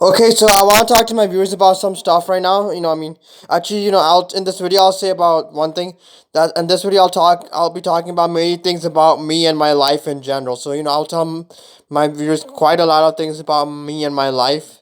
Okay, so I want to talk to my viewers about some stuff right now. Actually, I'll in this video I'll say about one thing that in this video I'll be talking about many things about me and my life in general. So I'll tell my viewers quite a lot of things about me and my life,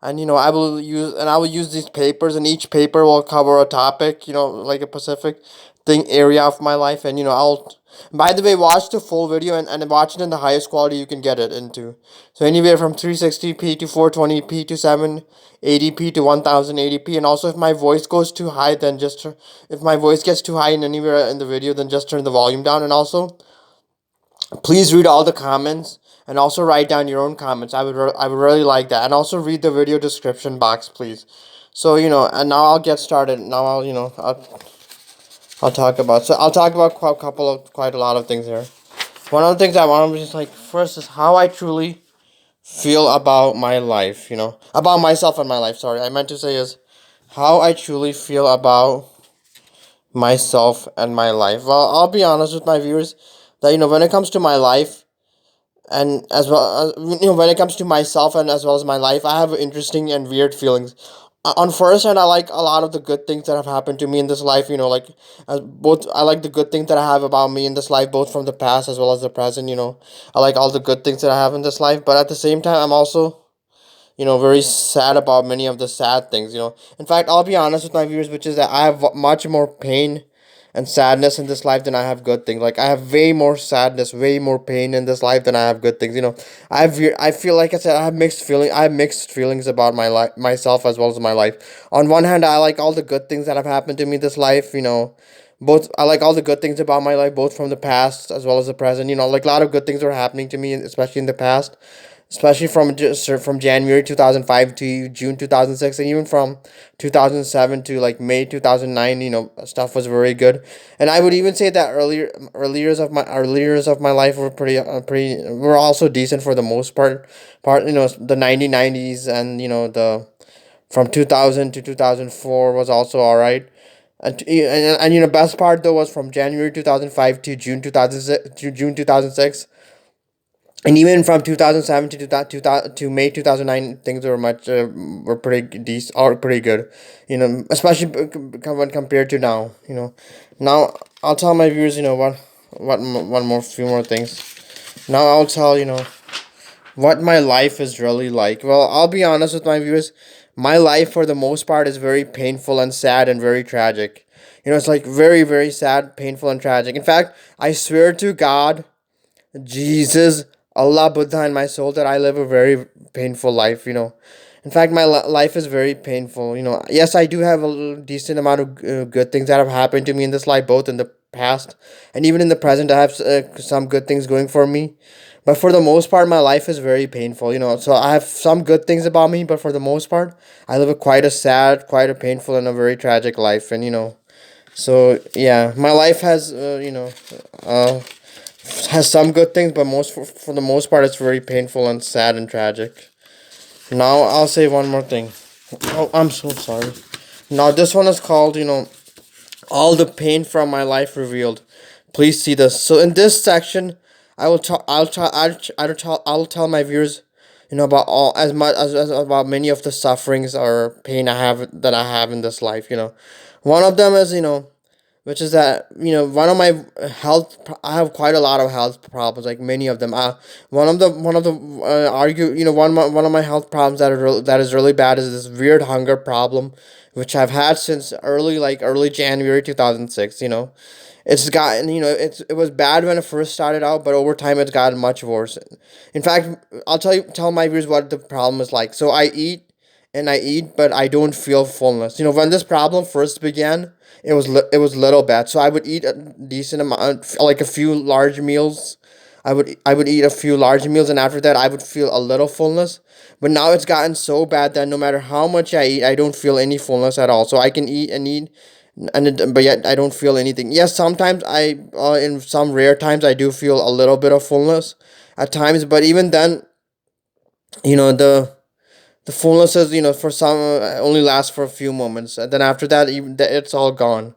and I will use these papers, and each paper will cover a topic, like a specific thing area of my life. And I'll by the way, watch the full video, and watch it in the highest quality you can get it into. So anywhere from 360p to 420p to 780p to 1080p. And also, if my voice goes too high, then if my voice gets too high in anywhere in the video, then just turn the volume down. And also, please read all the comments, and also write down your own comments. I would really like that. And also read the video description box, please. So and now I'll get started. Now I'll talk about quite a lot of things here. One of the things I want to just like first is how I truly feel about my life. About myself and my life. Sorry, I meant to say is how I truly feel about myself and my life. Well, I'll be honest with my viewers that when it comes to my life, and as well as when it comes to myself and as well as my life, I have interesting and weird feelings. On first hand, I like a lot of the good things that have happened to me in this life. Like, both I like the good things that I have about me in this life, both from the past as well as the present. I like all the good things that I have in this life, but at the same time, I'm also very sad about many of the sad things. In fact, I'll be honest with my viewers, which is that I have much more pain and sadness in this life than I have good things. Like, I have way more sadness, way more pain in this life than I have good things. I feel like I said, I have mixed feelings about my life, myself as well as my life. On one hand, I like all the good things that have happened to me this life. Both I like all the good things about my life, both from the past as well as the present. Like a lot of good things are happening to me, especially in the past, especially from January 2005 to June 2006, and even from 2007 to like May 2009. Stuff was very good, and I would even say that earlier years of my life were pretty were also decent for the most part. The 1990s, and the from 2000 to 2004 was also all right. And best part though was from January 2005 to June 2006, and even from 2007 to 2000 to May 2009, things were pretty decent or pretty good. Especially when compared to now. Now I'll tell my viewers, one more few more things. Now I'll tell what my life is really like. Well, I'll be honest with my viewers. My life, for the most part, is very painful and sad and very tragic. It's like very, very sad, painful, and tragic. In fact, I swear to God, Jesus, Allah, Buddha, and my soul, that I live a very painful life. In fact, my life is very painful. Yes, I do have a decent amount of good things that have happened to me in this life, both in the past and even in the present. I have some good things going for me, but for the most part, my life is very painful. So I have some good things about me, but for the most part, I live a quite a sad, quite a painful, and a very tragic life. And so yeah, my life uh, has some good things, but for the most part, it's very painful and sad and tragic. Now I'll say one more thing. Oh, I'm so sorry. Now this one is called, all the pain from my life revealed. Please see this. So in this section, I will talk. I'll tell my viewers, about all as much as about many of the sufferings or pain I have in this life. One of them is, which is that one of my I have quite a lot of health problems, like many of them. One of the argue one of my health problems that is really bad is this weird hunger problem, which I've had since early January 2006. It's gotten, it was bad when it first started out, but over time it's gotten much worse. In fact, tell my viewers what the problem is like. So I eat, but I don't feel fullness. When this problem first began, it was little bad. So I would eat a decent amount, like a few large meals. I would eat a few large meals, and after that, I would feel a little fullness. But now it's gotten so bad that no matter how much I eat, I don't feel any fullness at all. So I can eat and eat, but yet I don't feel anything. Yes, sometimes in some rare times, I do feel a little bit of fullness at times, but even then, you know the the fullness is, for some, only lasts for a few moments, and then after that, it's all gone.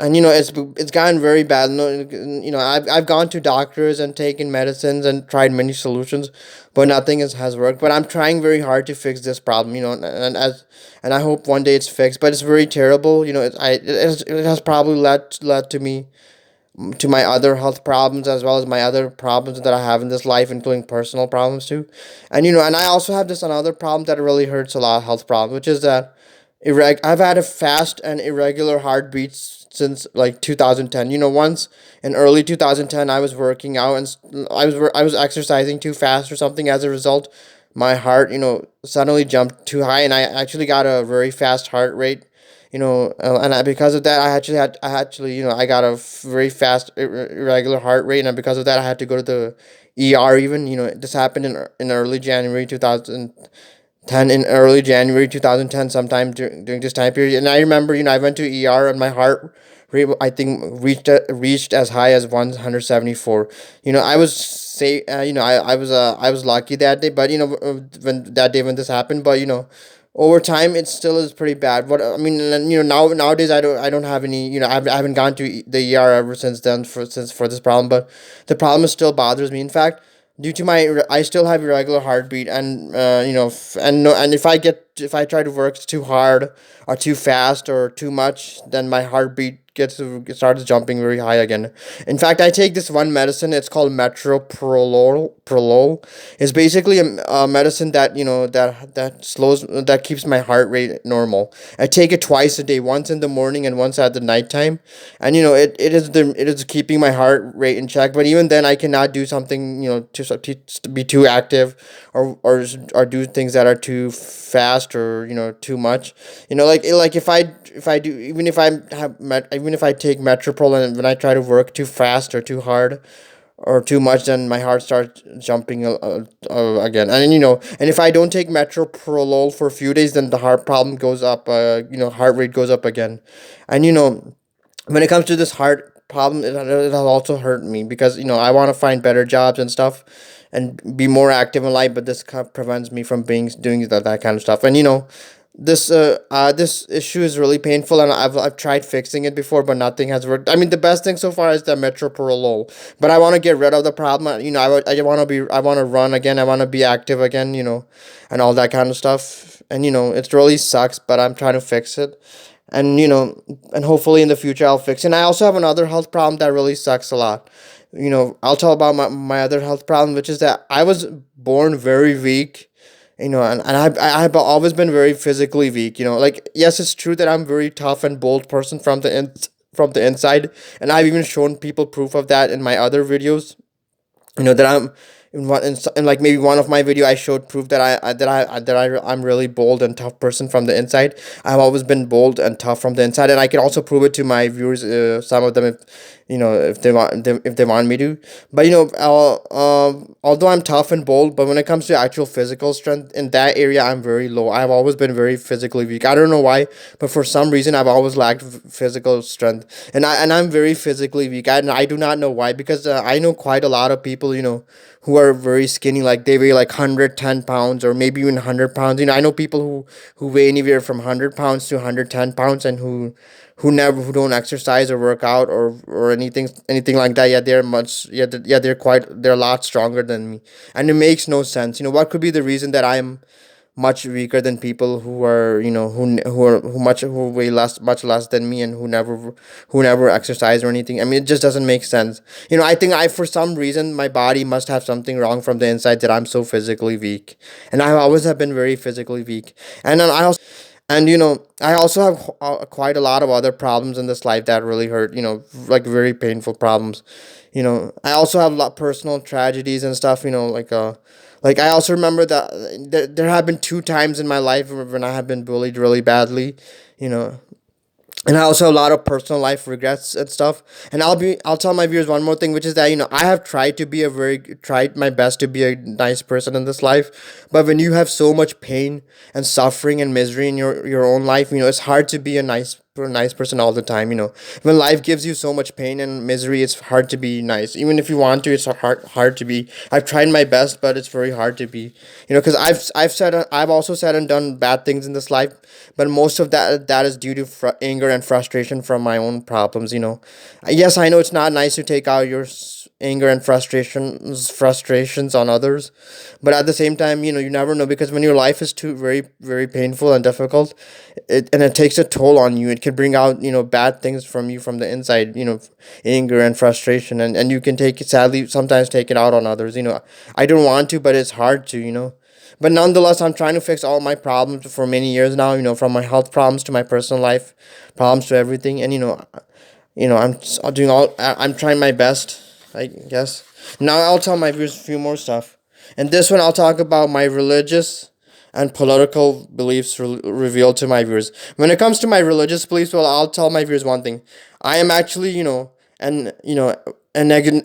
And it's gotten very bad. No, I've gone to doctors and taken medicines and tried many solutions, but nothing has worked. But I'm trying very hard to fix this problem, and I hope one day it's fixed. But it's very terrible. It has probably led to my other health problems, as well as my other problems that I have in this life, including personal problems too. And I also have this another problem that really hurts a lot of health problems, which is that I've had a fast and irregular heartbeats since like 2010. Once in early 2010, I was working out and I was exercising too fast or something. As a result, my heart, suddenly jumped too high, and I actually got a very fast heart rate. Because of that, I got a very fast irregular heart rate, and because of that, I had to go to the ER. Even, this happened in early January 2010. In early January 2010, sometime during this time period, and I remember, I went to ER, and my heart rate, I think, reached as high as 174. I was say I was lucky that day, but when this happened, but over time it still is pretty bad. What I mean, and, nowadays I don't have any, I haven't gone to the ER ever since then, for this problem, but the problem still bothers me. In fact, due to I still have irregular heartbeat, and and no, and if I try to work too hard or too fast or too much, then my heartbeat starts jumping very high again. In fact, I take this one medicine. It's called Prolol. It's basically a medicine that that keeps my heart rate normal. I take it twice a day, once in the morning and once at the nighttime, and it is keeping my heart rate in check. But even then, I cannot do something, to be too active, or do things that are too fast, or too much. Like if I do, even if I take Metropol, and when I try to work too fast or too hard or too much, then my heart starts jumping again. And if I don't take Metoprolol for a few days, then the heart problem goes up. Heart rate goes up again. And when it comes to this heart problem, it has also hurt me, because I want to find better jobs and stuff, and be more active in life, but this prevents me from being doing that kind of stuff. And this issue is really painful, and I've tried fixing it before, but nothing has worked. I mean, the best thing so far is the Metoprolol, but I want to get rid of the problem. I want to run again. I want to be active again. And all that kind of stuff. And it really sucks, but I'm trying to fix it. And and hopefully in the future I'll fix it. And I also have another health problem that really sucks a lot. I'll tell about my other health problem, which is that I was born very weak. And I've always been very physically weak. Like, yes, it's true that I'm very tough and bold person from the inside, and I've even shown people proof of that in my other videos. That I'm in like maybe one of my video, I showed proof I'm really bold and tough person from the inside. I've always been bold and tough from the inside, and I can also prove it to my viewers, some of them, if they want me to. But although I'm tough and bold, but when it comes to actual physical strength in that area, I'm very low. I've always been very physically weak. I don't know why, but for some reason I've always lacked physical strength, and I'm very physically weak. And I do not know why, because I know quite a lot of people, who are very skinny, like they weigh like 110 pounds, or maybe even 100 pounds. I know people who weigh anywhere from 100 pounds to 110 pounds, and who don't exercise or work out, or anything like that. Yet they're a lot stronger than me, and it makes no sense. What could be the reason that I'm much weaker than people who are, who weigh much less than me, and who never exercise or anything. I mean, it just doesn't make sense. I think, for some reason, my body must have something wrong from the inside, that I'm so physically weak, and I always have been very physically weak. And then I also have quite a lot of other problems in this life that really hurt. Like very painful problems. I also have a lot personal tragedies and stuff. Like, I also remember that there have been two times in my life when I have been bullied really badly. You know, and I also have a lot of personal life regrets and stuff. And I'll tell my viewers one more thing, which is that I have tried my best to be a nice person in this life. But when you have so much pain and suffering and misery in your own life, it's hard to be a nice nice person all the time. When life gives you so much pain and misery, it's hard to be nice. Even if you want to, it's hard to be. I've tried my best, but it's very hard to be. Because I've also said and done bad things in this life, but most of that is due to anger and frustration from my own problems. Yes, I know it's not nice to take out your anger and frustrations on others, but at the same time, you never know, because when your life is too very very painful and difficult, it takes a toll on you. It can bring out bad things from you from the inside. Anger and frustration, and you can take it, sadly sometimes take it out on others. I don't want to, but it's hard to. But nonetheless, I'm trying to fix all my problems for many years now. From my health problems to my personal life problems to everything, and I'm trying my best, I guess. Now I'll tell my viewers a few more stuff. And this one I'll talk about my religious and political beliefs revealed to my viewers. When it comes to my religious beliefs, well, I'll tell my viewers one thing. I am actually, an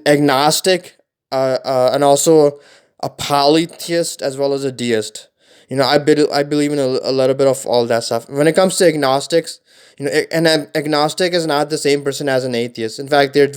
agnostic, and also a polytheist as well as a deist. I believe in a little bit of all that stuff. When it comes to agnostics, an agnostic is not the same person as an atheist. In fact, they're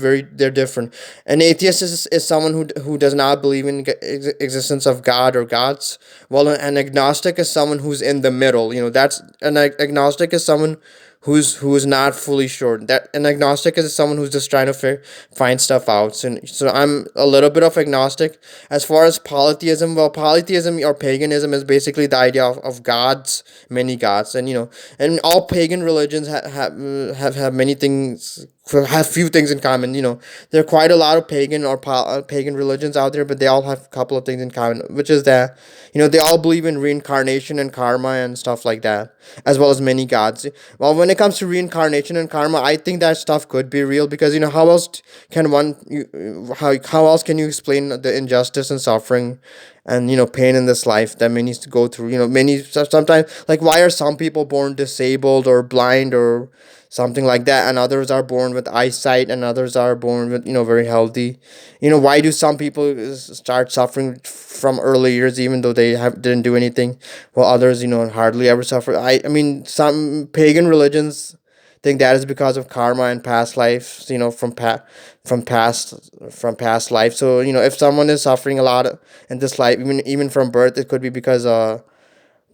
different. An atheist is someone who does not believe in existence of God or gods. While an agnostic is someone who's in the middle. That's an agnostic is someone who's not fully sure. That an agnostic is someone who's just trying to find stuff out. So I'm a little bit of agnostic. As far as polytheism, well, polytheism or paganism is basically the idea of gods, many gods, and all pagan religions have many things, have few things in common. There are quite a lot of pagan or pagan religions out there, but they all have a couple of things in common, which is that they all believe in reincarnation and karma and stuff like that, as well as many gods. Well, when it comes to reincarnation and karma, I think that stuff could be real, because how else can how else can you explain the injustice and suffering and pain in this life that many to go through? Sometimes, like, why are some people born disabled or blind or something like that, and others are born with eyesight, and others are born with very healthy? Why do some people start suffering from early years even though they didn't do anything, while others hardly ever suffer? I mean, some pagan religions think that is because of karma and past lives, from past life. So if someone is suffering a lot in this life, even from birth, it could be because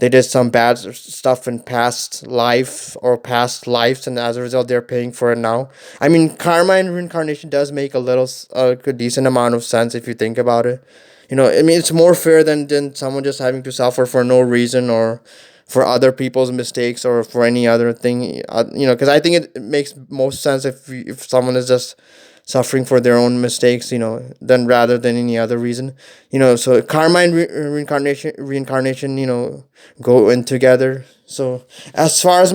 they did some bad stuff in past life or past lives, and as a result they're paying for it now. I mean, karma and reincarnation does make a little good decent amount of sense if you think about it. I mean, it's more fair than someone just having to suffer for no reason, or for other people's mistakes, or for any other thing. Because I think it makes most sense if someone is just suffering for their own mistakes, than rather than any other reason. So karma and reincarnation, go in together. So as far as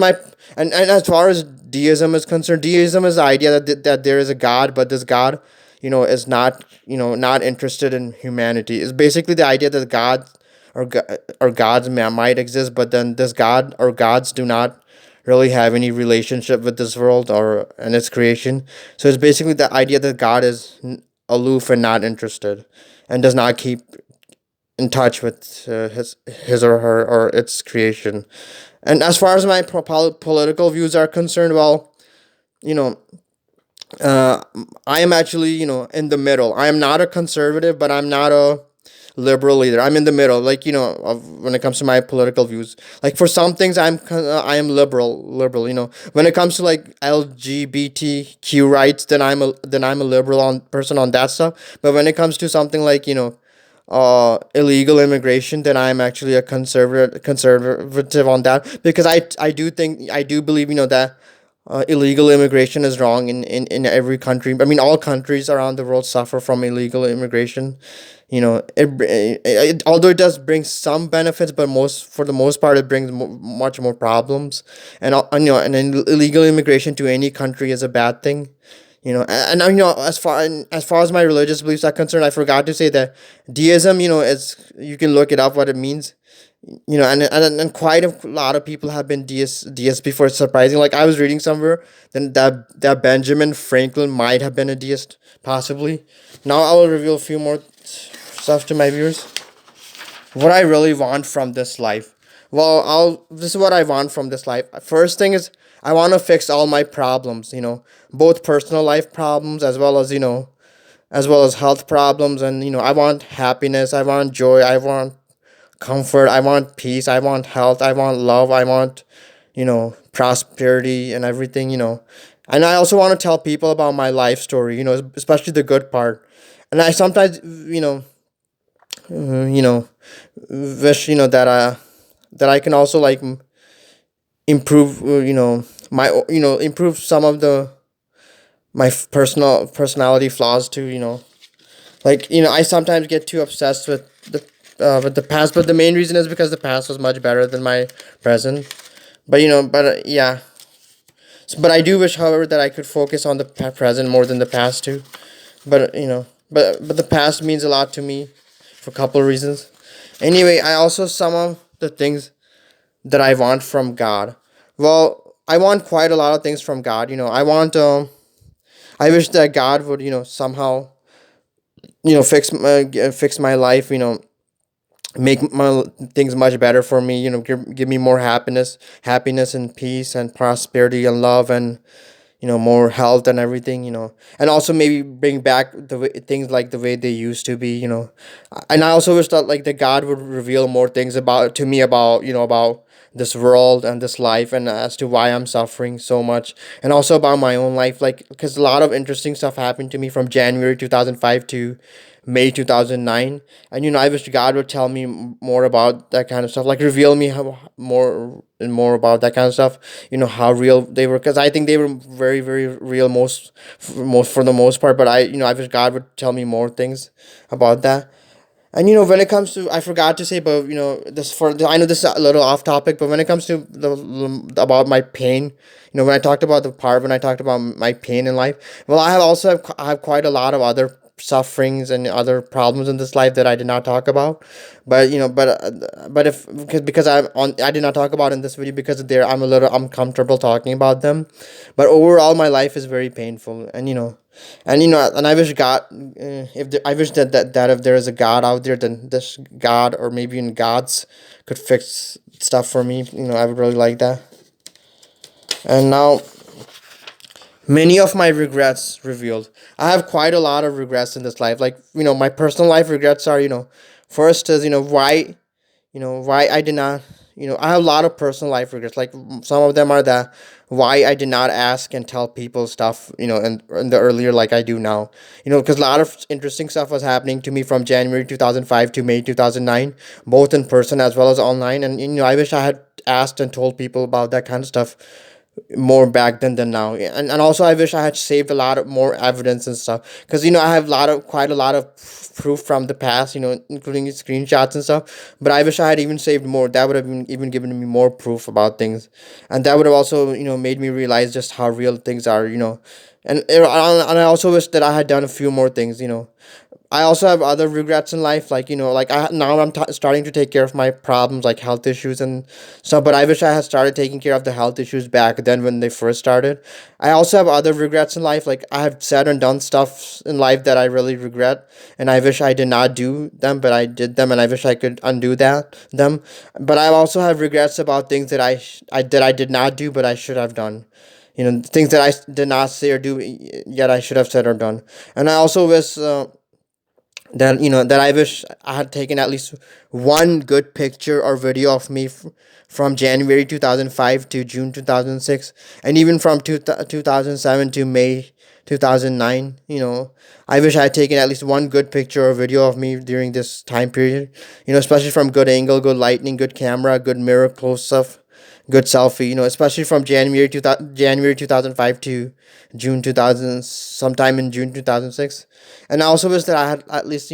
and as far as deism is concerned, deism is the idea that there is a God, but this God, is not interested in humanity. It's basically the idea that God or gods might exist, but then this God or gods do not really have any relationship with this world or and its creation. So it's basically the idea that God is aloof and not interested, and does not keep in touch with his or her or its creation. And as far as my political views are concerned, well, you know, uh, I am actually, in the middle. I am not a conservative, but I'm not a liberal either. I'm in the middle, like, when it comes to my political views. Like, for some things, I am liberal. When it comes to like LGBTQ rights, then I'm a liberal on person on that stuff. But when it comes to something like illegal immigration, then I'm actually a conservative on that, because I do believe that illegal immigration is wrong in every country. I mean, all countries around the world suffer from illegal immigration. Although it does bring some benefits, but for the most part, it brings much more problems. And illegal immigration to any country is a bad thing. As far as my religious beliefs are concerned, I forgot to say that deism, is, you can look it up what it means. And quite a lot of people have been deists before. It's surprising. Like, I was reading somewhere then that Benjamin Franklin might have been a deist, possibly. Now I will reveal a few more stuff to my viewers. What I really want from this life. Well, this is what I want from this life. First thing is, I want to fix all my problems, both personal life problems as well as, as well as health problems. And, I want happiness, I want joy, I want comfort, I want peace, I want health, I want love, I want, prosperity and everything, And I also want to tell people about my life story, especially the good part. And I sometimes, wish, that I can also like improve, improve some of the my personal personality flaws too, like, I sometimes get too obsessed with the past, but the main reason is because the past was much better than my present. But yeah. But I do wish, however, that I could focus on the present more than the past too. But but the past means a lot to me for a couple of reasons. Anyway, I also some of the things that I want from God. Well, I want quite a lot of things from God. I wish that God would, somehow, fix my life, make my things much better for me, give me more happiness and peace and prosperity and love and, more health and everything, and also maybe bring back things like the way they used to be, and I also wish that like the God would reveal more things about to me about, about this world and this life and as to why I'm suffering so much, and also about my own life, like because a lot of interesting stuff happened to me from January 2005 to May 2009. And I wish God would tell me more about that kind of stuff, like reveal me how more and more about that kind of stuff, how real they were, because I think they were very very real, most for the most part. But I wish God would tell me more things about that. And when it comes to, I forgot to say, but I know this is a little off topic, but when it comes to the about my pain, when I talked about the part when I talked about my pain in life, well, I have quite a lot of other sufferings and other problems in this life that I did not talk about. But if because I did not talk about in this video because there I'm a little uncomfortable talking about them. But overall, my life is very painful, and I wish God, I wish that if there is a God out there, then this God or maybe even gods could fix stuff for me. I would really like that. And now, many of my regrets revealed. I have quite a lot of regrets in this life. Like, my personal life regrets are, first is, why I did not, I have a lot of personal life regrets. Like, some of them are that why I did not ask and tell people stuff, in the earlier like I do now. Because a lot of interesting stuff was happening to me from January 2005 to May 2009, both in person as well as online. And, I wish I had asked and told people about that kind of stuff more back then than now. Yeah, and also I wish I had saved a lot of more evidence and stuff, because I have quite a lot of proof from the past, including screenshots and stuff. But I wish I had even saved more. That would have been even given me more proof about things, and that would have also made me realize just how real things are. And I also wish that I had done a few more things. I also have other regrets in life, like like now I'm starting to take care of my problems, like health issues and stuff. But I wish I had started taking care of the health issues back then when they first started. I also have other regrets in life, like I have said and done stuff in life that I really regret, and I wish I did not do them, but I did them, and I wish I could undo them. But I also have regrets about things that I did not do, but I should have done. Things that I did not say or do, yet I should have said or done. And I also wish. That I wish I had taken at least one good picture or video of me from January 2005 to June 2006, and even from 2007 to May 2009. I wish I had taken at least one good picture or video of me during this time period, especially from good angle, good lighting, good camera, good mirror close up, good selfie, especially from January 2005 to June 2000, sometime in June 2006. And I also wish that I had at least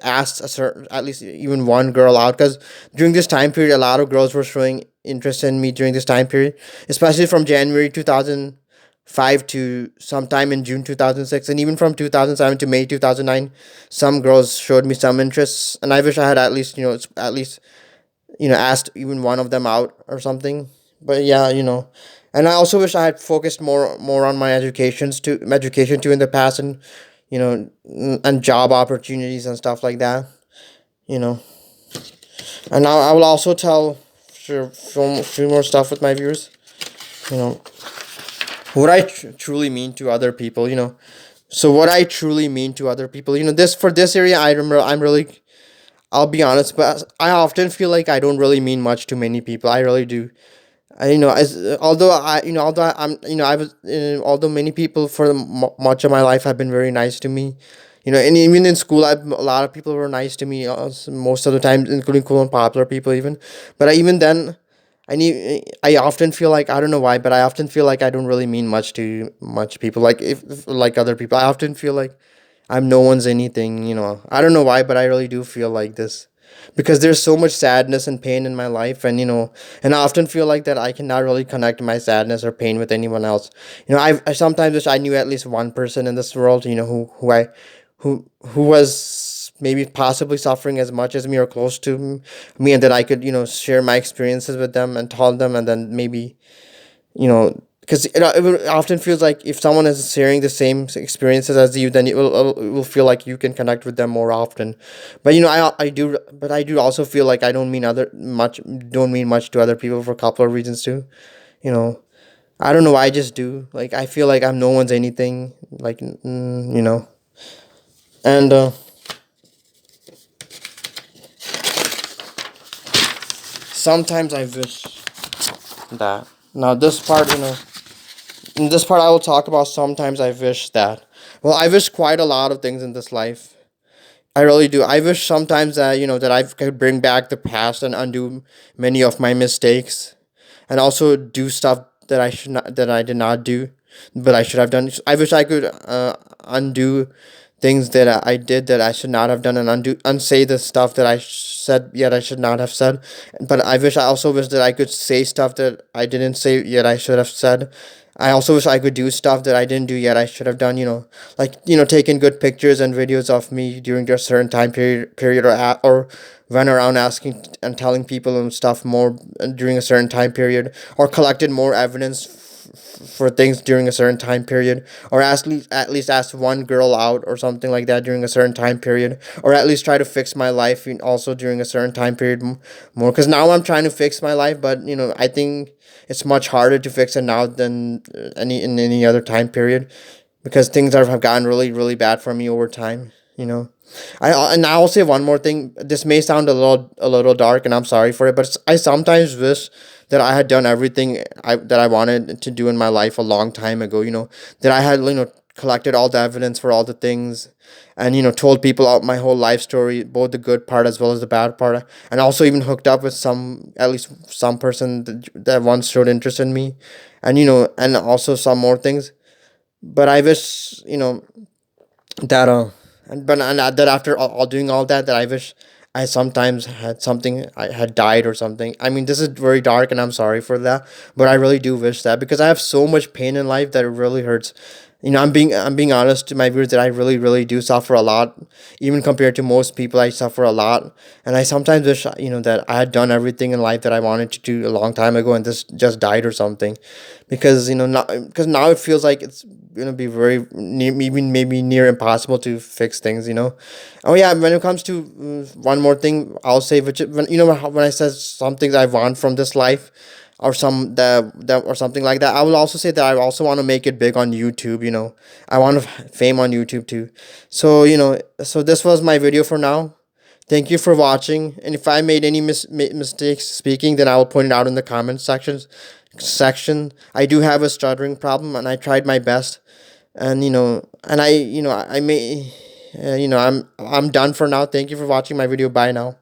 asked a certain, at least even one girl out, because during this time period, a lot of girls were showing interest in me during this time period, especially from January 2005 to sometime in June 2006, and even from 2007 to May 2009, some girls showed me some interest, and I wish I had at least, asked even one of them out or something. But yeah, and I also wish I had focused more on my education too in the past, and and job opportunities and stuff like that. You know, and now I will also tell sure few more stuff with my viewers. you know, what I truly mean to other people, you know. So what I truly mean to other people, you know, this for this area, I remember I'm really, I'll be honest, but I often feel like I don't really mean much to many people. I really do. I, you know, as although I, you know, although I'm, you know, I was, although many people for much of my life have been very nice to me, you know, and even in school, a lot of people were nice to me most of the time, including cool and popular people even. But even then, I often feel like I don't know why, but I often feel like I don't really mean much to much people. Like if like other people, I often feel like I'm no one's anything. You know, I don't know why, but I really do feel like this because there's so much sadness and pain in my life, and you know, and I often feel like that I cannot really connect my sadness or pain with anyone else. You know, I sometimes wish I knew at least one person in this world. You know, who was maybe possibly suffering as much as me or close to me, and that I could, you know, share my experiences with them and tell them, and then maybe, you know, because it often feels like if someone is sharing the same experiences as you, then it will feel like you can connect with them more often. But you know, I do, but I do also feel like I don't mean much to other people for a couple of reasons too. You know, I don't know why, I just do. Like I feel like I'm no one's anything. Like you know, and sometimes I wish that. Now this part, you know, in this part I will talk about sometimes I wish that. Well, I wish quite a lot of things in this life. I really do. I wish sometimes that, you know, that I could bring back the past and undo many of my mistakes, and also do stuff that I did not do, but I should have done. I wish I could undo things that I did that I should not have done, and unsay the stuff that I said yet I should not have said. But I also wish that I could say stuff that I didn't say yet I should have said. I also wish I could do stuff that I didn't do yet I should have done. You know, like, you know, taking good pictures and videos of me during a certain period, or run around asking and telling people and stuff more during a certain time period, or collected more evidence for things during a certain time period, or at least ask one girl out or something like that during a certain time period, or at least try to fix my life also during a certain time period more, because now I'm trying to fix my life, but you know, I think it's much harder to fix it now than any other time period, because things have gotten really bad for me over time, you know. And I'll say one more thing. This may sound a little dark, and I'm sorry for it, but I sometimes wish that I had done everything that I wanted to do in my life a long time ago. You know, that I had, you know, collected all the evidence for all the things, and you know, told people out my whole life story, both the good part as well as the bad part, and also even hooked up with at least some person that once showed interest in me, and you know, and also some more things. But I wish, you know, that that after all doing all that, that I wish I sometimes had something, I had died or something. I mean, this is very dark, and I'm sorry for that, but I really do wish that, because I have so much pain in life that it really hurts. You know, I'm being honest to my viewers that I really do suffer a lot, even compared to most people. I suffer a lot, and I sometimes wish, you know, that I had done everything in life that I wanted to do a long time ago, and this just died or something, because you know, now, because now it feels like it's gonna be very near, even maybe near impossible to fix things. You know. Oh yeah, when it comes to one more thing, I'll say, which when you know, when I said some things I want from this life, or that or something like that, I will also say that I also want to make it big on YouTube. You know, I want to fame on YouTube too. So you know, so this was my video for now. Thank you for watching, and if I made any mistakes speaking, then I will point it out in the comment section. I do have a stuttering problem, and I tried my best, and you know, and I, you know, I may, you know, I'm done for now. Thank you for watching my video. Bye now.